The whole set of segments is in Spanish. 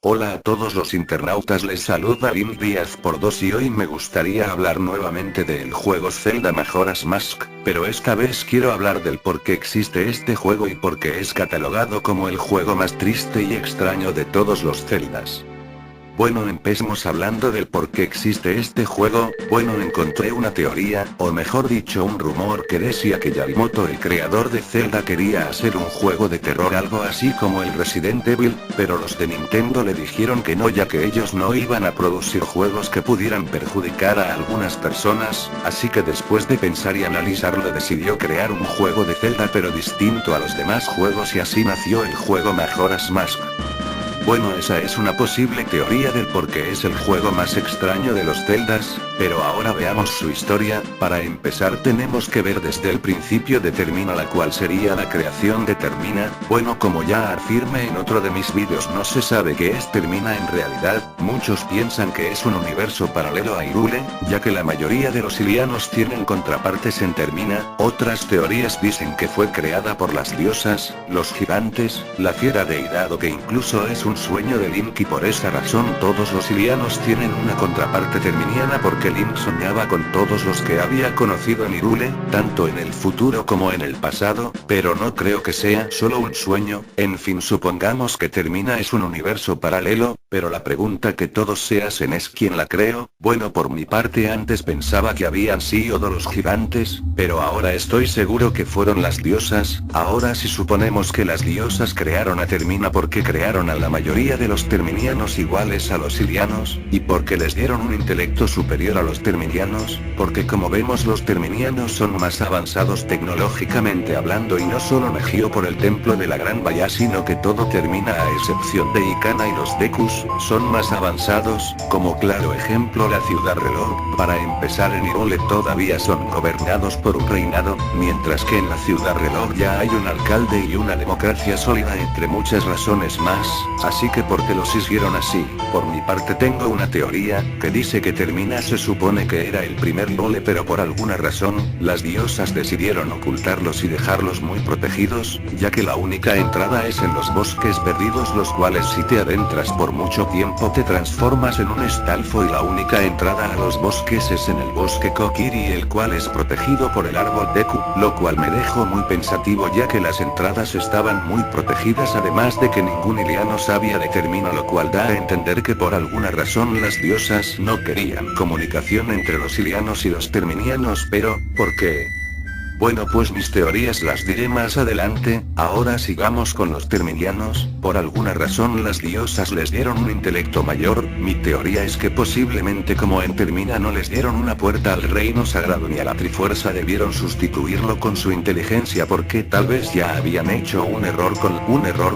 Hola a todos los internautas, les saluda Lim Díaz por 2 y hoy me gustaría hablar nuevamente del juego Zelda Majora's Mask, pero esta vez quiero hablar del por qué existe este juego y por qué es catalogado como el juego más triste y extraño de todos los Zeldas. Bueno, empecemos hablando del por qué existe este juego. Bueno, encontré una teoría, o mejor dicho un rumor que decía que Yarimoto, el creador de Zelda, quería hacer un juego de terror algo así como el Resident Evil, pero los de Nintendo le dijeron que no, ya que ellos no iban a producir juegos que pudieran perjudicar a algunas personas, así que después de pensar y analizarlo decidió crear un juego de Zelda pero distinto a los demás juegos y así nació el juego Majora's Mask. Bueno, esa es una posible teoría del por qué es el juego más extraño de los Zeldas, pero ahora veamos su historia. Para empezar tenemos que ver desde el principio de Termina, la cual sería la creación de Termina. Bueno, como ya afirmé en otro de mis vídeos, no se sabe qué es Termina en realidad. Muchos piensan que es un universo paralelo a Hyrule, ya que la mayoría de los ilianos tienen contrapartes en Termina. Otras teorías dicen que fue creada por las diosas, los gigantes, la fiera deidad o que incluso es un sueño de Link y por esa razón todos los ilianos tienen una contraparte terminiana, porque Link soñaba con todos los que había conocido en Hyrule, tanto en el futuro como en el pasado, pero no creo que sea solo un sueño. En fin, supongamos que Termina es un universo paralelo, pero la pregunta que todos se hacen es ¿quién la creó? Bueno, por mi parte antes pensaba que habían sido los gigantes, pero ahora estoy seguro que fueron las diosas. Ahora si suponemos que las diosas crearon a Termina, ¿por qué crearon a la mayoría de los terminianos iguales a los ilianos? ¿Y por qué les dieron un intelecto superior a los terminianos? Porque como vemos, los terminianos son más avanzados tecnológicamente hablando, y no solo Megio por el templo de la Gran Bahía, sino que todo Termina a excepción de Ikana y los Dekus, son más avanzados. Como claro ejemplo, la ciudad reloj. Para empezar, en Hyrule todavía son gobernados por un reinado, mientras que en la ciudad reloj ya hay un alcalde y una democracia sólida, entre muchas razones más. Así que ¿por qué los hicieron así? Por mi parte tengo una teoría, que dice que Termina se supone que era el primer Hyrule, pero por alguna razón, las diosas decidieron ocultarlos y dejarlos muy protegidos, ya que la única entrada es en los bosques perdidos, los cuales si te adentras por mucho tiempo te transformas en un estalfo, y la única entrada a los bosques es en el bosque Kokiri, el cual es protegido por el árbol Deku, lo cual me dejó muy pensativo, ya que las entradas estaban muy protegidas, además de que ningún iliano sabía de Termina, lo cual da a entender que por alguna razón las diosas no querían comunicación entre los ilianos y los terminianos. Pero, ¿por qué? Bueno, pues mis teorías las diré más adelante. Ahora sigamos con los terminianos. Por alguna razón las diosas les dieron un intelecto mayor. Mi teoría es que posiblemente como en Termina no les dieron una puerta al reino sagrado ni a la Trifuerza, debieron sustituirlo con su inteligencia, porque tal vez ya habían hecho un error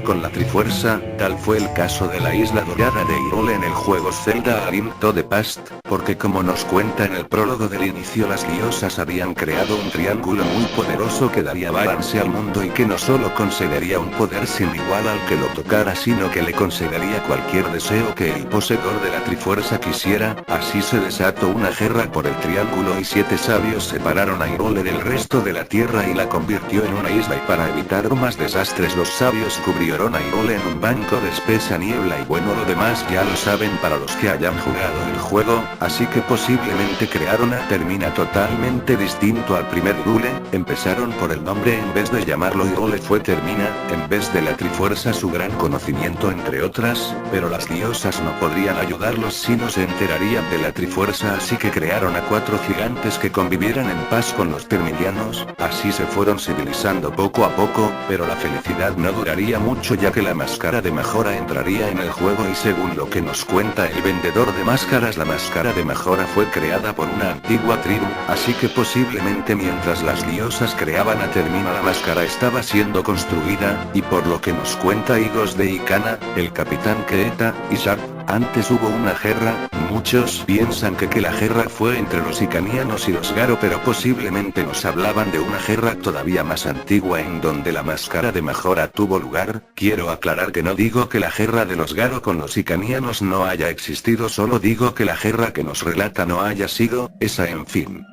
con la Trifuerza. Tal fue el caso de la isla dorada de Hyrule en el juego Zelda A Link to the Past, porque como nos cuenta en el prólogo del inicio, las diosas habían creado un triángulo muy poderoso que daría balance al mundo y que no solo concedería un poder sin igual al que lo tocara, sino que le concedería cualquier deseo que el poseedor de la Trifuerza quisiera. Así se desató una guerra por el triángulo y 7 sabios separaron a Hyrule del resto de la tierra y la convirtió en una isla, y para evitar más desastres los sabios cubrieron a Hyrule en un banco de espesa niebla. Y bueno, lo demás ya lo saben para los que hayan jugado el juego, así que posiblemente crearon a Termina totalmente distinto al primer Hyrule. Empezaron por el nombre, en vez de llamarlo Hyrule fue Termina, en vez de la Trifuerza su gran conocimiento entre otras, pero las diosas no podrían ayudarlos si no se enterarían de la Trifuerza, así que crearon a 4 gigantes que convivieran en paz con los terminianos. Así se fueron civilizando poco a poco, pero la felicidad no duraría mucho, ya que la máscara de Majora entraría en el juego, y según lo que nos cuenta el vendedor de máscaras, la máscara de Majora fue creada por una antigua tribu, así que posiblemente mientras las diosas creaban a Termina la máscara estaba siendo construida, y por lo que nos cuenta Higos de Ikana, el capitán Keeta, y Sharp, antes hubo una guerra. Muchos piensan que la guerra fue entre los icanianos y los Garo, pero posiblemente nos hablaban de una guerra todavía más antigua en donde la máscara de Majora tuvo lugar. Quiero aclarar que no digo que la guerra de los Garo con los icanianos no haya existido, solo digo que la guerra que nos relata no haya sido esa, en fin.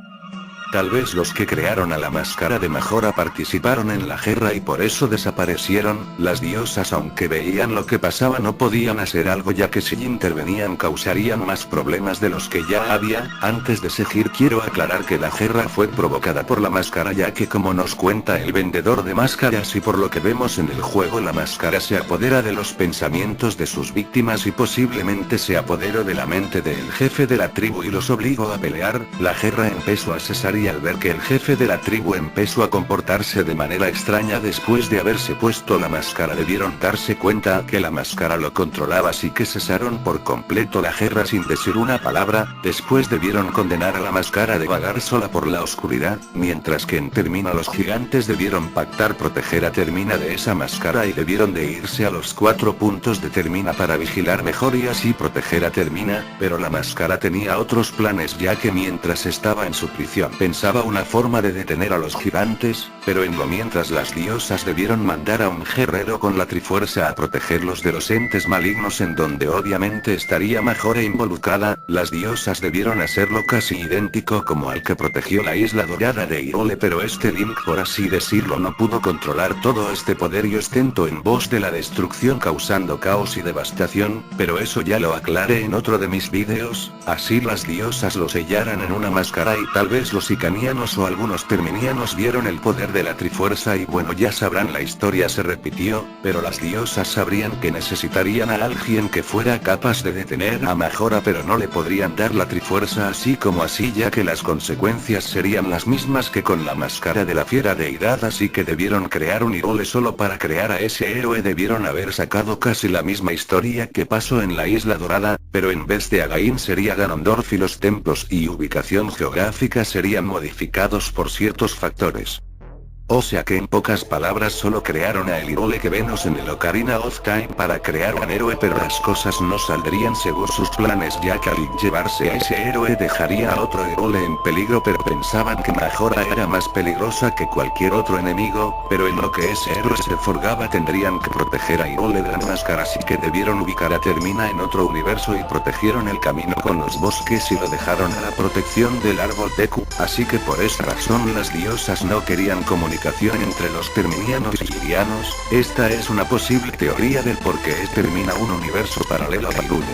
Tal vez los que crearon a la máscara de mejora participaron en la guerra y por eso desaparecieron. Las diosas, aunque veían lo que pasaba, no podían hacer algo, ya que si intervenían causarían más problemas de los que ya había. Antes de seguir, quiero aclarar que la guerra fue provocada por la máscara, ya que, como nos cuenta el vendedor de máscaras y por lo que vemos en el juego, la máscara se apodera de los pensamientos de sus víctimas y posiblemente se apoderó de la mente del jefe de la tribu y los obligó a pelear. La guerra empezó a cesar y al ver que el jefe de la tribu empezó a comportarse de manera extraña después de haberse puesto la máscara, debieron darse cuenta que la máscara lo controlaba, así que cesaron por completo la guerra sin decir una palabra. Después debieron condenar a la máscara de vagar sola por la oscuridad, mientras que en Termina los gigantes debieron pactar proteger a Termina de esa máscara y debieron de irse a los 4 puntos de Termina para vigilar mejor y así proteger a Termina, pero la máscara tenía otros planes, ya que mientras estaba en su prisión pensaba una forma de detener a los gigantes, pero en lo mientras las diosas debieron mandar a un guerrero con la trifuerza a protegerlos de los entes malignos, en donde obviamente estaría Majora involucrada. Las diosas debieron hacerlo casi idéntico como al que protegió la isla dorada de Hyrule, pero este Link, por así decirlo, no pudo controlar todo este poder y ostentó en voz de la destrucción, causando caos y devastación, pero eso ya lo aclaré en otro de mis vídeos. Así las diosas lo sellaran en una máscara y tal vez los icanianos o algunos terminianos vieron el poder de la trifuerza y bueno, ya sabrán, la historia se repitió, pero las diosas sabrían que necesitarían a alguien que fuera capaz de detener a Majora, pero no le podrían dar la trifuerza así como así, ya que las consecuencias serían las mismas que con la máscara de la fiera deidad, así que debieron crear un Hyrule solo para crear a ese héroe. Debieron haber sacado casi la misma historia que pasó en la isla dorada, pero en vez de Again sería Ganondorf y los templos y ubicación geográfica serían modificados por ciertos factores. O sea que en pocas palabras solo crearon a el Hyrule que vemos en el Ocarina of Time para crear un héroe, pero las cosas no saldrían según sus planes, ya que al llevarse a ese héroe dejaría a otro Hyrule en peligro, pero pensaban que Majora era más peligrosa que cualquier otro enemigo, pero en lo que ese héroe se forgaba tendrían que proteger a Hyrule de la máscara, así que debieron ubicar a Termina en otro universo y protegieron el camino con los bosques y lo dejaron a la protección del árbol Deku, así que por esa razón las diosas no querían comunicación entre los terminianos y hirianos. Esta es una posible teoría del por qué Termina un universo paralelo a Hyrule.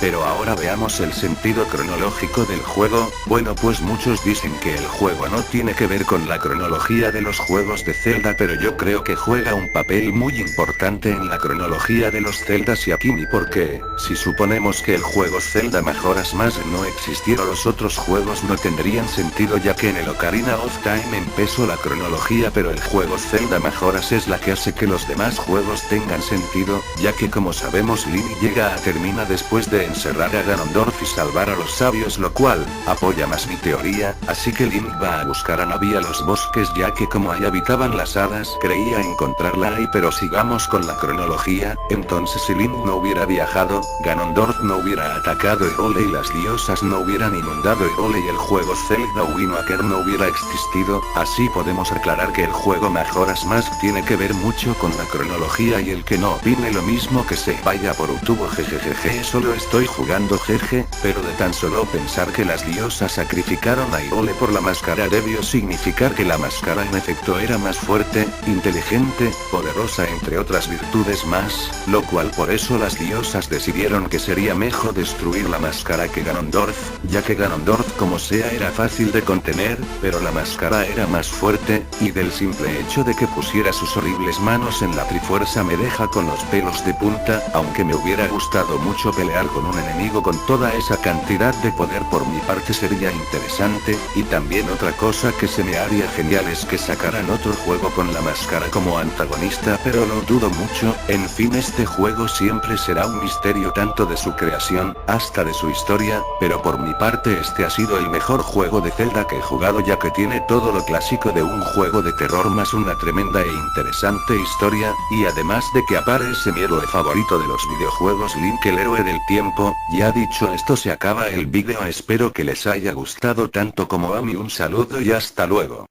Pero ahora veamos el sentido cronológico del juego. Bueno, pues muchos dicen que el juego no tiene que ver con la cronología de los juegos de Zelda, pero yo creo que juega un papel muy importante en la cronología de los Zeldas y Akimi, porque, si suponemos que el juego Zelda Majora's Mask no existiera, los otros juegos no tendrían sentido, ya que en el Ocarina of Time empezó la cronología, pero el juego Zelda Majora's es la que hace que los demás juegos tengan sentido, ya que como sabemos Link llega a Termina después de encerrar a Ganondorf y salvar a los sabios, lo cual apoya más mi teoría. Así que Link va a buscar a Navi a los bosques, ya que como ahí habitaban las hadas, creía encontrarla ahí. Pero sigamos con la cronología. Entonces, si Link no hubiera viajado, Ganondorf no hubiera atacado Hyrule y las diosas no hubieran inundado Hyrule y el juego Zelda Wind Waker no hubiera existido. Así podemos aclarar que el juego Majora's Mask tiene que ver mucho con la cronología, y el que no opine lo mismo que se vaya por YouTube. Jejejeje, solo estoy jugando, jeje, pero de tan solo pensar que las diosas sacrificaron a Hyrule por la máscara debió significar que la máscara en efecto era más fuerte, inteligente, poderosa, entre otras virtudes más, lo cual por eso las diosas decidieron que sería mejor destruir la máscara que Ganondorf, ya que Ganondorf como sea era fácil de contener, pero la máscara era más fuerte, y del simple hecho de que pusiera sus horribles manos en la trifuerza me deja con los pelos de punta. Aunque me hubiera gustado mucho pelear con un enemigo con toda esa cantidad de poder, por mi parte sería interesante, y también otra cosa que se me haría genial es que sacaran otro juego con la máscara como antagonista, pero lo dudo mucho. En fin, este juego siempre será un misterio, tanto de su creación, hasta de su historia, pero por mi parte este ha sido el mejor juego de Zelda que he jugado, ya que tiene todo lo clásico de un juego de terror más una tremenda e interesante historia, y además de que aparece mi héroe favorito de los videojuegos, Link, el héroe del tiempo. Ya dicho esto, se acaba el vídeo, espero que les haya gustado tanto como a mí. Un saludo y hasta luego.